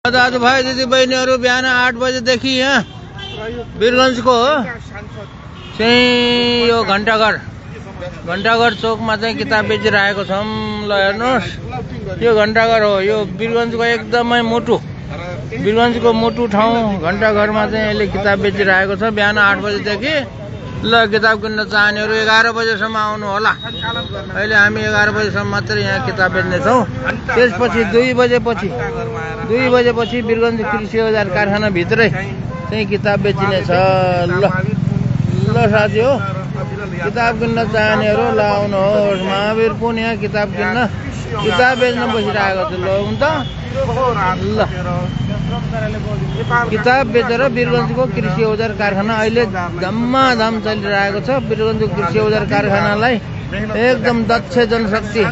दाजुभाइ दिदीबहिनीहरू बिहान 8 बजेदेखि यहाँ वीरगञ्जको चाहिँ यो घण्टाघर चोकमा चाहिँ किताब बेचिरहेको छौँ। ल हेर्नुहोस्, यो घण्टाघर हो। यो वीरगञ्जको एकदमै वीरगञ्जको मुटु ठाउँ घण्टाघरमा चाहिँ यसले किताब बेचिरहेको छ। बिहान 8 बजेदेखि ल किताब किन्न चाहनेहरू 11 बजेसम्म आउनु होला। अहिले हामी 11 बजेसम्म मात्रै यहाँ किताब बेच्नेछौँ। त्यसपछि 2 बजेपछि वीरगञ्ज कृषि बजार कारखाना भित्रै चाहिँ किताब बेचिनेछ। ल साथी हो, किताब किन्न चाहनेहरू ल आउनुहोस्। महावीर पुन यहाँ किताब बेच्न बसिरहेको छु। ल हुन्छ ल किताब बेचेर वीरगञ्जको कृषि औजार कारखाना अहिले धमाधम चलिरहेको छ। वीरगञ्जको कृषि औजार कारखानालाई एकदम दक्ष जनशक्ति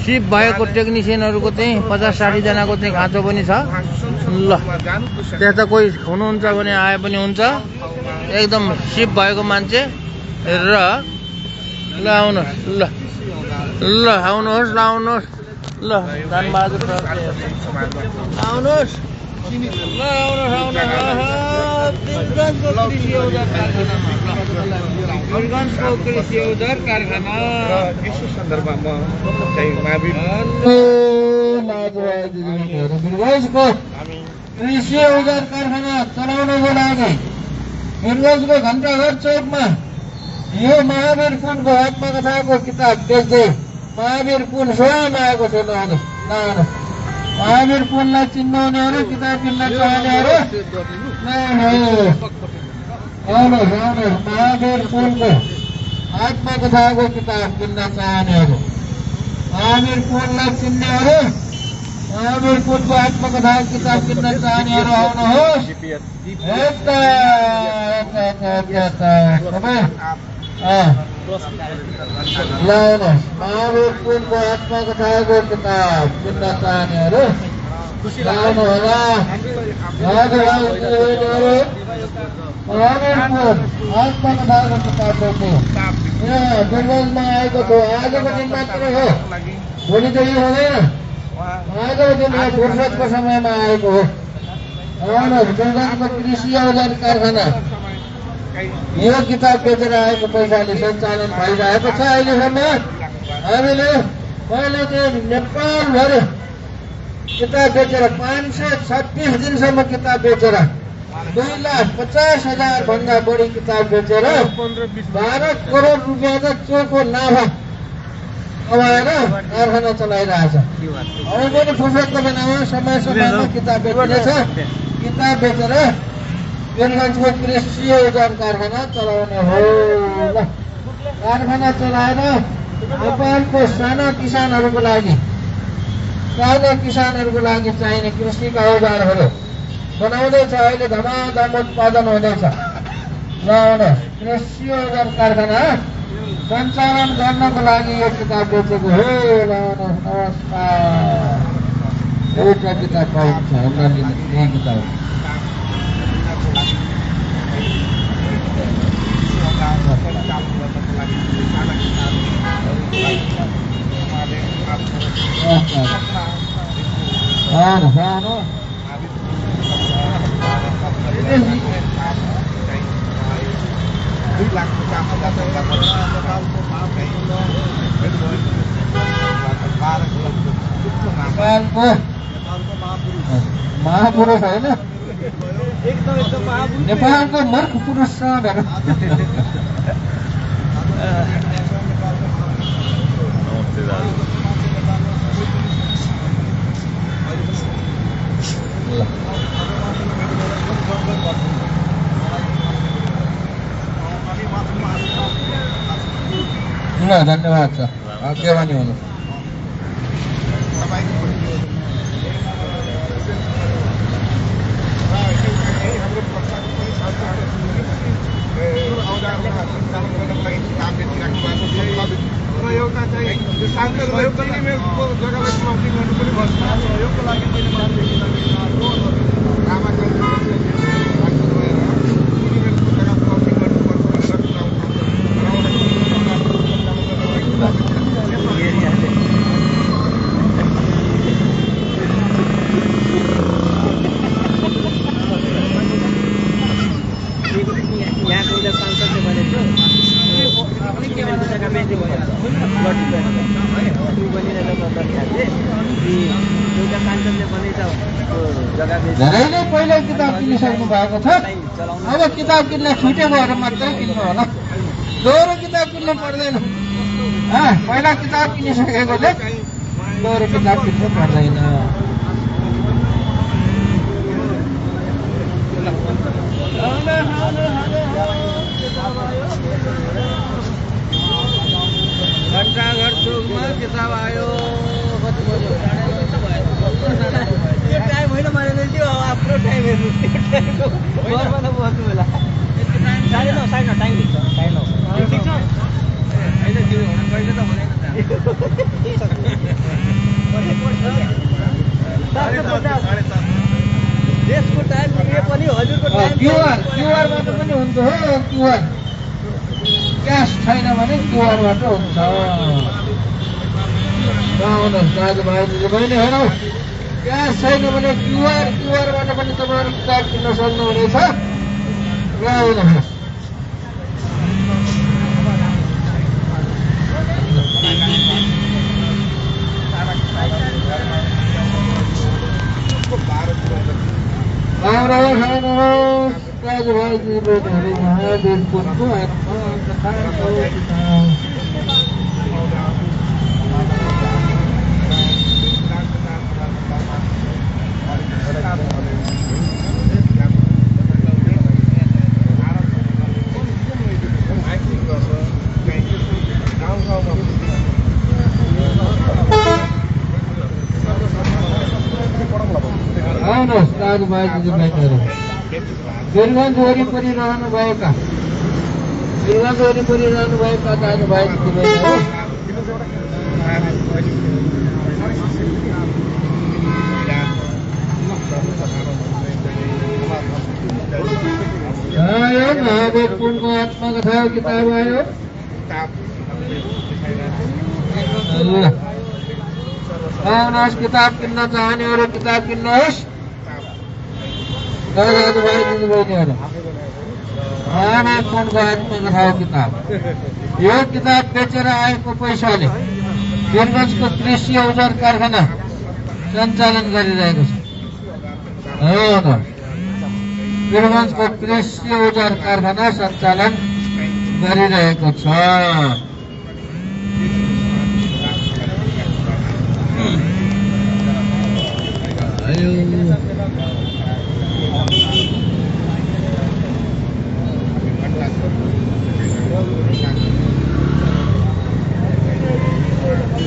सिप भएको टेक्निसियनहरूको चाहिँ 50-60 जनाको चाहिँ खाँचो पनि छ। ल त्यता कोही हुनुहुन्छ भने आए पनि हुन्छ। एकदम सिप भएको मान्छे र ल आउनुहोस् ल धनबहादुर सर आउनुहोस्। वीरगञ्जको कृषि औजार कारखाना यसो सन्दर्भमा चाहिँ वीरगञ्जको कृषि औजार कारखाना चलाउनको लागि वीरगञ्जको घण्टाघर चौकमा यो महावीर पुनको आत्मकथाको किताब बेच्दै महावीर पुन स्वयं आएको छ। महावीर पुनलाई चिन्नुहुनेहरू, किताब किन्न चाहनेहरू महावीर पुनको आत्मकथाको किताब किन्न चाहनेहरू, महावीर पुनलाई चिन्नेहरू, महावीर पुनको आत्मकथाको किताब किन्न चाहनेहरू आउनुहोस्। महावीर पुनको आत्मकथाको किताब किन्न चाहनेहरू आउनु होला। महावीर पुन आत्मकथाको किताब बेच्ने यहाँ वीरगञ्जमा आएको थियो। आजको दिन मात्र हो, भोलि त यो हुँदैन। आजको दिन यहाँ फुर्सदको समयमा आएको हो। आउनुहोस्, वीरगञ्जको कृषि औजार कारखाना यो किताब बेचेर आएको पैसाले सञ्चालन भइरहेको छ। अहिलेसम्म हामीले पहिला चाहिँ नेपालभरि किताब बेचेर 536 दिनसम्म किताब बेचेर 2,50,000 भन्दा बढी किताब बेचेर 12 करोड रुपियाँ त चोखो नाफा कमाएर कारखाना चलाइरहेछ। अब पनि फुर्सदको बेलामा समयमा किताब बेच्नेछ। किताब बेचेर वीरगञ्जको कृषि औजार कारखाना चलाउने हो। ल कारखाना चलाएर नेपालको साना किसानहरूको लागि चाहिने कृषिका औजारहरू बनाउँदैछ। अहिले धमाधम उत्पादन हुँदैछ। ल कृषि औजार कारखाना सञ्चालन गर्नको लागि यो किताब बेचेको हो। ल नमस्कार। एउटा किताब पाउँछ हमरा यही किताब महापुरुष होइन, नेपालको मूर्ख पुरुष छ भनेर ल धन्यवाद छ। आज्ञावानी हुनु। एउटा चाहिँ यो सांसद भयो पनि मेरो जग्गालाई क्लबिङ गर्नु पनि भन्छ। योको लागि मैले धेरैले पहिला किताब किनिसक्नु भएको छ। अब किताब किन्न छुटेको भएर मात्रै किन्नु होला, दोहोरो किताब किन्नु पर्दैन। पहिला किताब किनिसकेकोले दोहोरो किताब किन्नु पर्दैन। घन्टाघर चोकमा किताब आयो। कति बज्यो? त्यो टाइम होइन मैले त्यो आफ्नो टाइम हेर्नु, त्यो टाइमको घरमा त बस्नु बेला 9:30 टाइम ठिक छ, टाइम ठिक छ होइन त्यो कहिले त हुँदैन देशको टाइम पुगे पनि हजुरको टाइम क्युआरबाट पनि हुन्छ हो। क्युआर क्यास छैन भने क्युआरबाट हुन्छ। आउनुहोस् दाजुभाइ दिदीबहिनीहरू, क्यास छैन भने क्युआरबाट पनि तपाईँहरू किताब किन्न सक्नुहुनेछ। आउनुहोस्। आउनुहोस् दाजुभाइ दिदीबहिनीहरू, महावीरपुरको आत्मकथाको किताब। आउनुहोस् दाजुभाइ दिदीबहिनीहरू, वीरगञ्ज वरिपरि रहनुभएका दाजुभाइ दिदीबहिनीहरू, आयो महावीरपुरको आत्मकथा किताब आयो। आउनुहोस् किताब किन्न चाहनेहरू किताब किन्नुहोस्। दाजुभाइ दिदीबहिनीहरू, महावीरपुरको आत्मकथा किताब। यो किताब बेचेर आएको पैसाले वीरगञ्जको कृषि औजार कारखाना सञ्चालन गरिरहेको छ। वीरगञ्जको कृषि औजार कारखाना सञ्चालन गरिरहेको छ।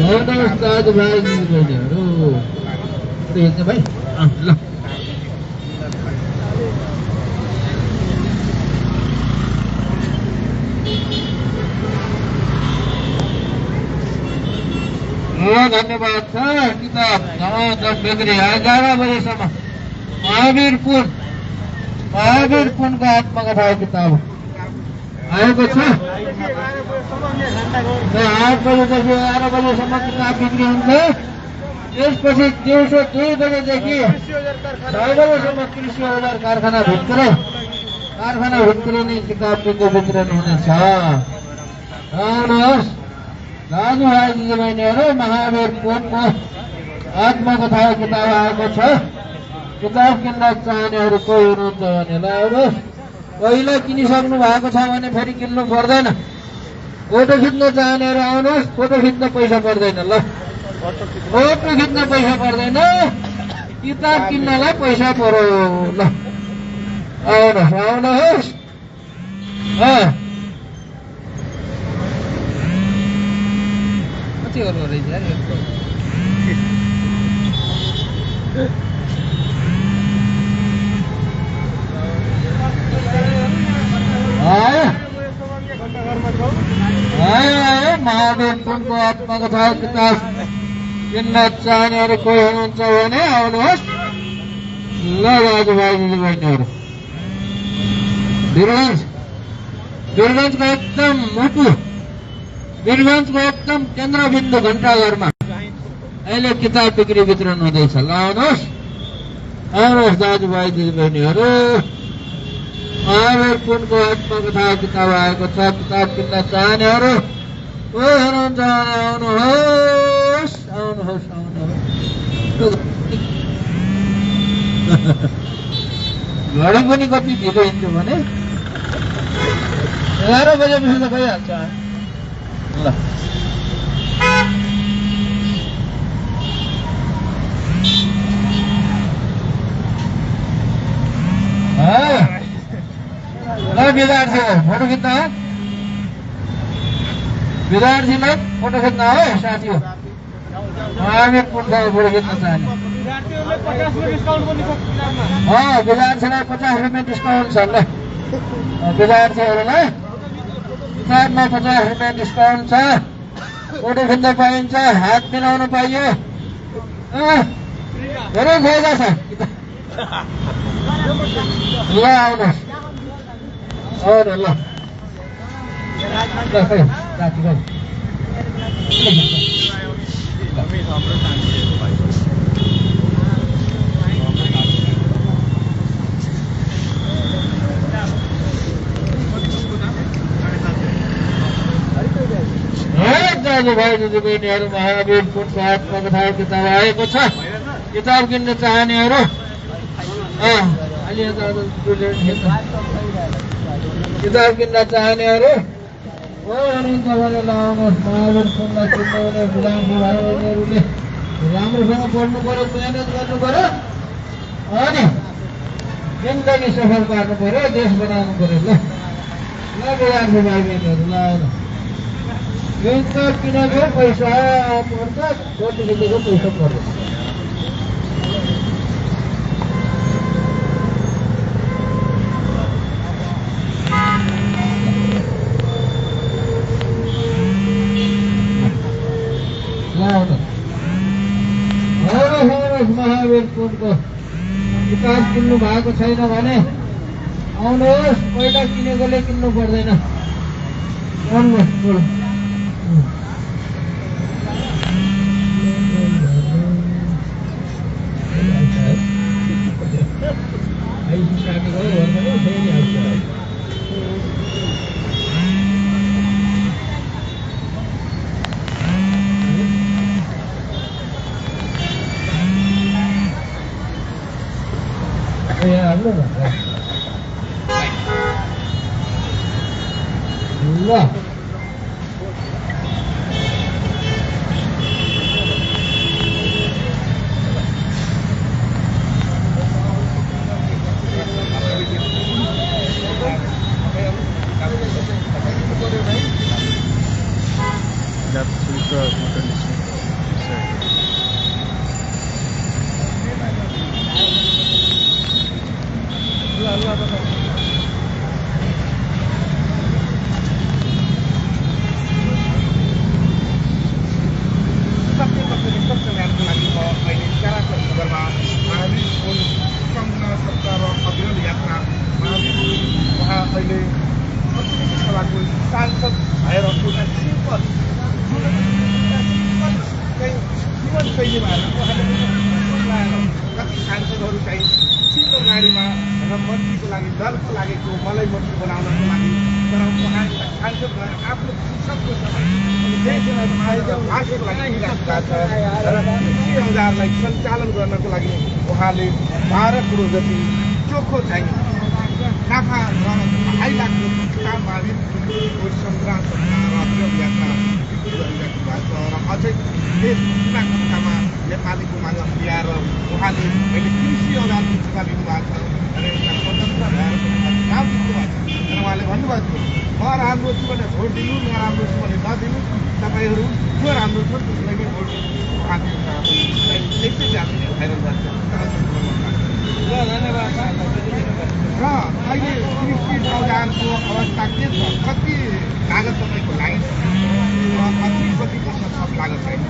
आउनुहोस् दाजुभाइ दिदीबहिनीहरू, हेर्नु भाइ ल। धन्यवाद छ। किताब 10 बिक्री 11 बजेसम्म महावीरपुरको आत्मकथा किताब आएको छ। 8 बजेदेखि 11 बजेसम्म किताब बिक्री हुन्छ। त्यसपछि दिउँसो 2 बजेदेखि 6 बजेसम्म कृषि औजार कारखाना भित्रै नै किताबको वितरण हुनेछ। आउनुहोस् दाजुभाइ दिदीबहिनीहरू, महावीरपुरको आत्मकथा किताब आएको छ। किताब किन्न चाहनेहरू कोही हुनुहुन्छ भने ल आउनुहोस्। पहिला किनिसक्नु भएको छ भने फेरि किन्नु पर्दैन। फोटो खिच्न चाहनेहरू आउनुहोस्। फोटो खिच्न पैसा पर्दैन। ल फोटो खिच्न पैसा पर्दैन, किताब किन्नलाई पैसा पर्यो। ल आउनुहोस्। कति गर्नु रहेछ महावीरपुरको आत्मकथा किताब किन्न चाहनेहरू कोही हुनुहुन्छ भने आउनुहोस्। ल दाजुभाइ दिदीबहिनीहरू, वीरगञ्जको एकदम मुटु, वीरगञ्जको एकदम केन्द्रबिन्दु घण्टाघरमा अहिले किताब बिक्री वितरण हुँदैछ। ल आउनुहोस् दाजुभाइ दिदीबहिनीहरू, महावीरपुरको आत्मकथा किताब आएको छ। किताब किन्न चाहनेहरू कोही हुनुहुन्छ भने आउनुहोस्। घडी पनि कति ढिलो हिँड्थ्यो भने 11 बजेपछि त गइहाल्छ ल ल विद्यार्थी फोटो खिच्न हो विद्यार्थीलाई फोटो खिच्न हो साथी हो हामी फोटो खिच्न चाहने विद्यार्थीलाई 50 रुपियाँ डिस्काउन्ट छ ल विद्यार्थीहरूलाई किताबमा 50 रुपियाँ डिस्काउन्ट छ फोटो खिच्न पाइन्छ हात मिलाउन पाइयो धेरै फाइदा छ ल आउनुहोस् आउनु ल खै साथी भाइ दाजुभाइ दिदीबहिनीहरू महावीर पुनको आत्मकथा किताब आएको छ किताब किन्न चाहनेहरू किताब किन्न चाहनेहरू हुनुहुन्छ भने लाउनुहोस् महावीर पुनलाई किन्नुहुने विद्यार्थी भाइ बहिनीहरूले राम्रोसँग पढ्नु पर्यो मेहनत गर्नु पर्यो अनि जिन्दगी सफल पार्नु पर्यो देश बनाउनु पर्यो ल विद्यार्थी भाइ बहिनीहरू ल किनेको पैसा पर्छ फोटो खिचेको पैसा पर्छ महावीर पुनको किताब किन्नु भएको छैन भने आउनुहोस् पहिला किनेकोले किन्नु पर्दैन सांसद भएर जीवनशैलीमा कति सांसदहरू चाहिँ सिङ्गो गाडीमा र मन्त्रीको लागि दलको लागेको मलाई मन्त्री बनाउनको लागि तर उहाँ सांसद भएर आफ्नो फुर्सदको समय भाषाको लागि र कृषि औजारलाई सञ्चालन गर्नको लागि उहाँले 12 करोड जति चोखो चाहिँ नाफा र 2.5 लाख काम महावीर सङ्ग्राम यात्रा गरिरहेको भएको छ र अझै देश कुना कुनामा नेपालीको माग ल्याएर उहाँले अहिले कृषि औजार मुक्तिका लिनुभएको छ र यसलाई स्वतन्त्र भएर काम दिनुभएको छ र उहाँले भन्नुभएको थियो म राम्रो छु भने भोट दिनु म राम्रो छु भने नदिनु तपाईँहरू जो राम्रो छ त्यसलाई नै भोट दिनु उहाँको एउटा भाइरल भएको छ र अहिले कृषि औजारको अवस्था के छ कति लागत तपाईँको लागि कति वर्ष सब लागत छैन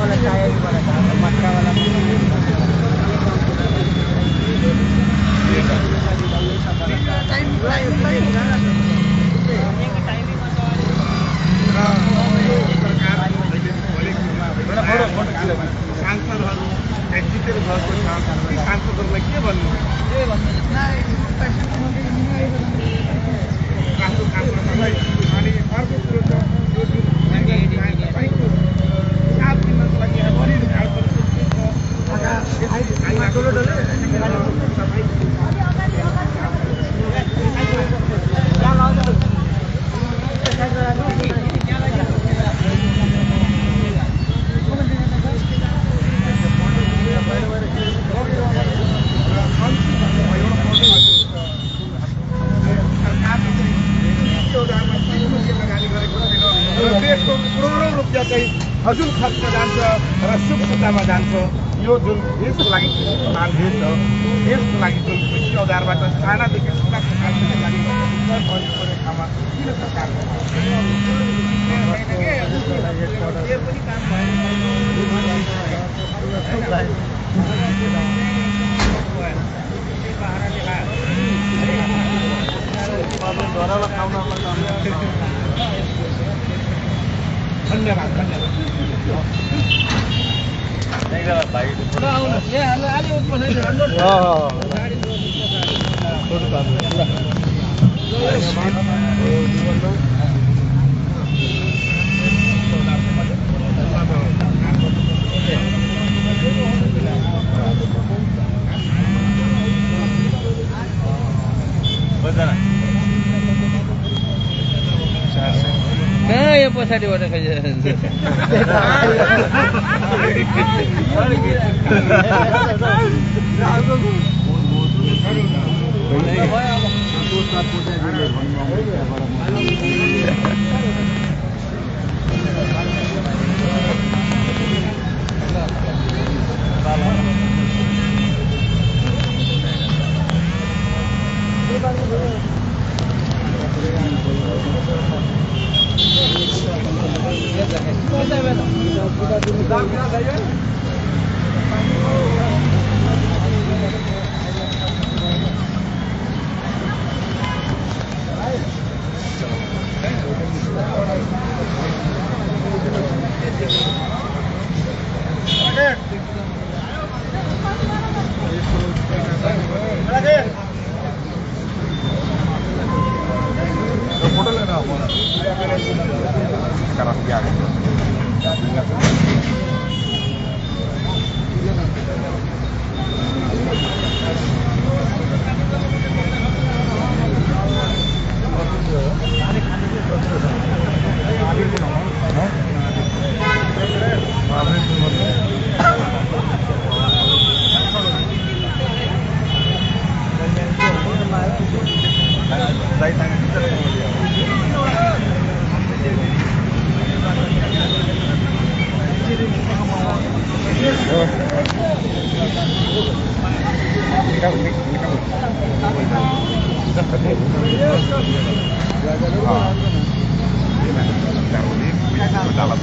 वाला टायर भी बड़ा था मटका वाला सांसदहरू एक्जिटेड भएको छ ती सांसदहरूलाई के भन्नु आफ्नो कामलाई अनि अर्को कुरो छ यो जुन तपाईँको साथ दिनको लागि देशको करोडौँ रुपियाँ चाहिँ हजुर खर्च जान्छ र सुख सुविधामा जान्छ यो जुन देशको लागि मान छ देशको लागि जुन कृषि औजारबाट सानादेखि ठुला प्रकारको लागि पर्ने ठाउँमा किन सरकारको धन्यवाद धन्यवाद भाइ कहाँ यो पछाडिबाट फोटो लेना dalam